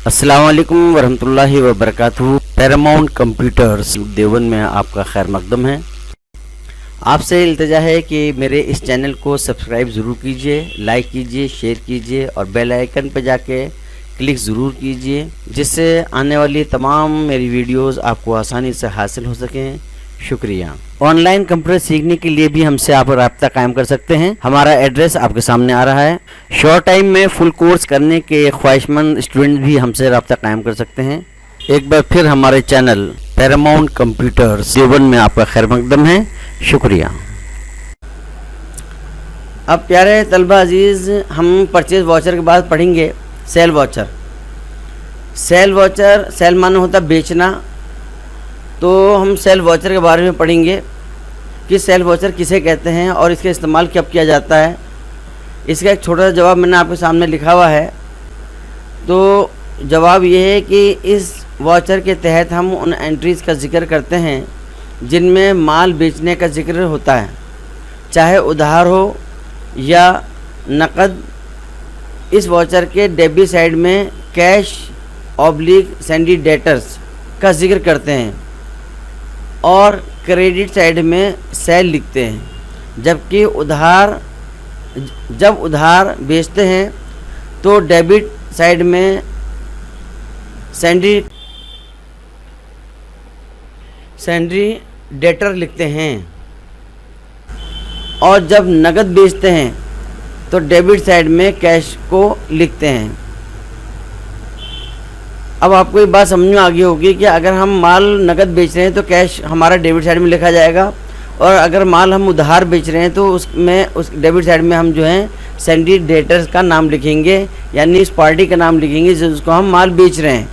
अस्सलाम वालेकुम वरहमतुल्लाहि वबरकातुहू। पैरामाउंट कंप्यूटर्स देवन में आपका खैर मकदम है। आपसे इल्तिजा है कि मेरे इस चैनल को सब्सक्राइब ज़रूर कीजिए, लाइक कीजिए, शेयर कीजिए और बेल आइकन पर जाके क्लिक ज़रूर कीजिए, जिससे आने वाली तमाम मेरी वीडियोस आपको आसानी से हासिल हो सकें। शुक्रिया। ऑनलाइन कंप्यूटर सीखने के लिए भी हमसे आप राब्ता कायम कर सकते हैं। हमारा एड्रेस आपके सामने आ रहा है। शॉर्ट टाइम में फुल कोर्स करने के ख्वाहिशमंद स्टूडेंट भी हमसे राब्ता कायम कर सकते हैं। एक बार फिर हमारे चैनल पैरामाउंट कंप्यूटर्स देवन में आपका खैर मकदम है। शुक्रिया। अब प्यारे तलबा अजीज़, हम परचेज वाउचर के बाद पढ़ेंगे sale voucher. Sale voucher, sale माने होता बेचना, तो हम सेल वाउचर के बारे में पढ़ेंगे कि सेल वाउचर किसे कहते हैं और इसका इस्तेमाल कब किया जाता है। इसका एक छोटा सा जवाब मैंने आपके सामने लिखा हुआ है। तो जवाब ये है कि इस वाउचर के तहत हम उन एंट्रीज़ का जिक्र करते हैं जिनमें माल बेचने का जिक्र होता है, चाहे उधार हो या नकद। इस वाउचर के डेबिट साइड में कैश ऑब्लिक सैंडी डेटर्स का जिक्र करते हैं और क्रेडिट साइड में सेल लिखते हैं। जबकि जब उधार बेचते हैं तो डेबिट साइड में सैंडी डेटर लिखते हैं और जब नकद बेचते हैं तो डेबिट साइड में कैश को लिखते हैं। अब आपको ये बात समझ में आ गई होगी कि अगर हम माल नकद बेच रहे हैं तो कैश हमारा डेबिट साइड में लिखा जाएगा, और अगर माल हम उधार बेच रहे हैं तो उस डेबिट साइड में हम जो है सैंडी डेटर्स का नाम लिखेंगे, यानी इस पार्टी का नाम लिखेंगे जिसको हम माल बेच रहे हैं।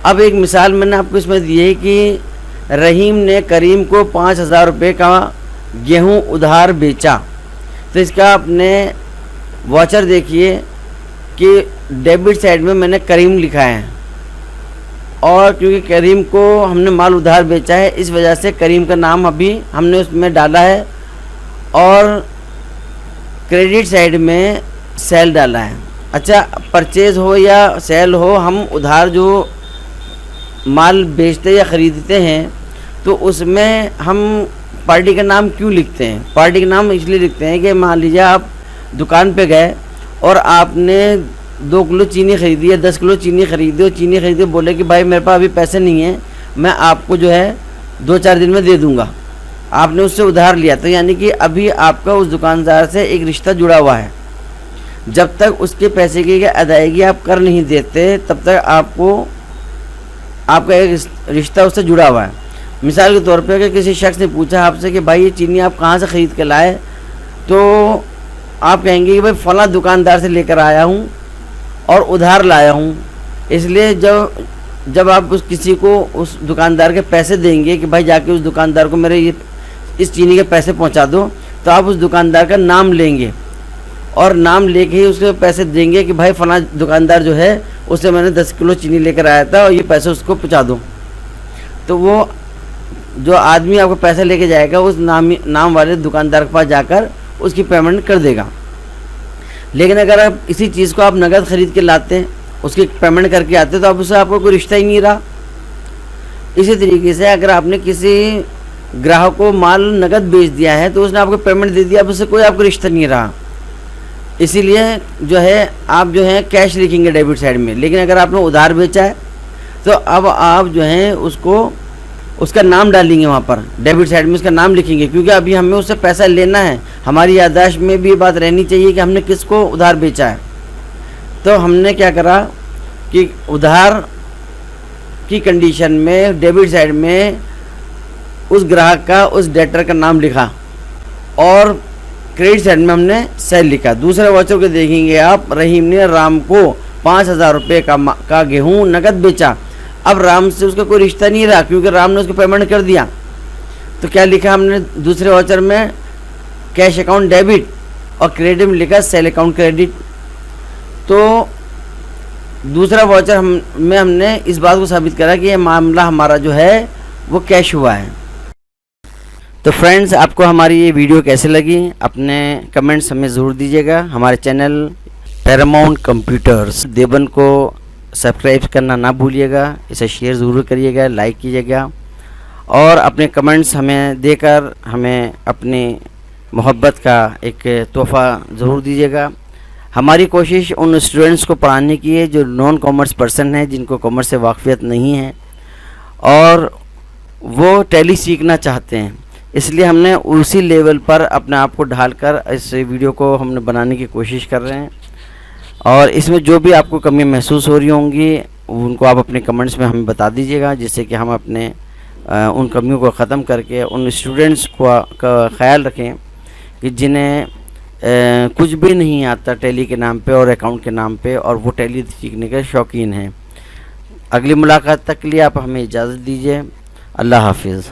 अब एक मिसाल मैंने आपको इसमें दी है कि रहीम ने करीम को 5,000 रुपये का गेहूँ उधार बेचा। तो इसका अपने वाउचर देखिए कि डेबिट साइड में मैंने करीम लिखा है, और क्योंकि करीम को हमने माल उधार बेचा है इस वजह से करीम का नाम अभी हमने उसमें डाला है, और क्रेडिट साइड में सेल डाला है। अच्छा, परचेज़ हो या सेल हो, हम उधार जो माल बेचते या ख़रीदते हैं तो उसमें हम पार्टी का नाम क्यों लिखते हैं? पार्टी का नाम इसलिए लिखते हैं कि मान लीजिए आप दुकान पे गए और आपने 2 किलो चीनी ख़रीदी है, 10 किलो चीनी ख़रीदी, और चीनी ख़रीदे बोले कि भाई मेरे पास अभी पैसे नहीं हैं, मैं आपको जो है 2-4 दिन में दे दूंगा। आपने उससे उधार लिया, तो यानी कि अभी आपका उस दुकानदार से एक रिश्ता जुड़ा हुआ है। जब तक उसके पैसे की अदायगी आप कर नहीं देते तब तक आपका एक रिश्ता उससे जुड़ा हुआ है। मिसाल के तौर पे अगर किसी शख्स ने पूछा आपसे कि भाई ये चीनी आप कहाँ से ख़रीद के लाए, तो आप कहेंगे कि भाई फ़लाँ दुकानदार से लेकर आया हूँ और उधार लाया हूँ। इसलिए जब आप किसी को उस दुकानदार के पैसे देंगे कि भाई जाके उस दुकानदार को मेरे इस चीनी के पैसे पहुँचा दो, तो आप उस दुकानदार का नाम लेंगे और नाम लेके ही उसके पैसे देंगे कि भाई फ़लाँ दुकानदार जो है उससे मैंने 10 किलो चीनी लेकर आया था और ये पैसे उसको पहुँचा दो। तो वो जो आदमी आपको पैसे लेके जाएगा उस नाम वाले दुकानदार के पास जाकर उसकी पेमेंट कर देगा। लेकिन अगर आप इसी चीज़ को आप नगद ख़रीद के लाते हैं, उसकी पेमेंट करके आते, तो अब उससे आपको कोई रिश्ता ही नहीं रहा। इसी तरीके से अगर आपने किसी ग्राहक को माल नगद बेच दिया है तो उसने आपको पेमेंट दे दिया, अब उससे कोई आपको रिश्ता नहीं रहा। इसीलिए जो है आप जो है कैश लिखेंगे डेबिट साइड में। लेकिन अगर आपने उधार बेचा है तो अब आप जो है उसका नाम डालेंगे वहाँ पर डेबिट साइड में, उसका नाम लिखेंगे, क्योंकि अभी हमें उससे पैसा लेना है। हमारी याददाश्त में भी बात रहनी चाहिए कि हमने किसको उधार बेचा है। तो हमने क्या करा कि उधार की कंडीशन में डेबिट साइड में उस ग्राहक का, उस डेटर का नाम लिखा, और क्रेडिट साइड में हमने सेल लिखा। दूसरे वाउचर को देखेंगे आप, रहीम ने राम को 5,000 रुपये का गेहूँ नकद बेचा। अब राम से उसका कोई रिश्ता नहीं रहा क्योंकि राम ने उसको पेमेंट कर दिया। तो क्या लिखा हमने दूसरे वाउचर में? कैश अकाउंट डेबिट, और क्रेडिट में लिखा सेल अकाउंट क्रेडिट। तो दूसरा वाउचर में हमने इस बात को साबित करा कि ये मामला हमारा जो है वो कैश हुआ है। तो फ्रेंड्स, आपको हमारी ये वीडियो कैसे लगी अपने कमेंट्स हमें ज़रूर दीजिएगा। हमारे चैनल पैरामाउंट कंप्यूटर्स देवन को सब्सक्राइब करना ना भूलिएगा, इसे शेयर ज़रूर करिएगा, लाइक कीजिएगा और अपने कमेंट्स हमें देकर हमें अपनी मोहब्बत का एक तोहफ़ा ज़रूर दीजिएगा। हमारी कोशिश उन स्टूडेंट्स को पढ़ाने की है जो नॉन कॉमर्स पर्सन हैं, जिनको कॉमर्स से वाक़फ़ियत नहीं है और वो टैली सीखना चाहते हैं। इसलिए हमने उसी लेवल पर अपने आप को ढालकर इस वीडियो को हमने बनाने की कोशिश कर रहे हैं और इसमें जो भी आपको कमी महसूस हो रही होंगी उनको आप अपने कमेंट्स में हमें बता दीजिएगा, जिससे कि हम अपने उन कमियों को ख़त्म करके उन स्टूडेंट्स का ख्याल रखें कि जिन्हें कुछ भी नहीं आता टैली के नाम पे और अकाउंट के नाम पे और वो टैली सीखने के शौकीन हैं। अगली मुलाकात तक के लिए आप हमें इजाज़त दीजिए। अल्लाह हाफिज़।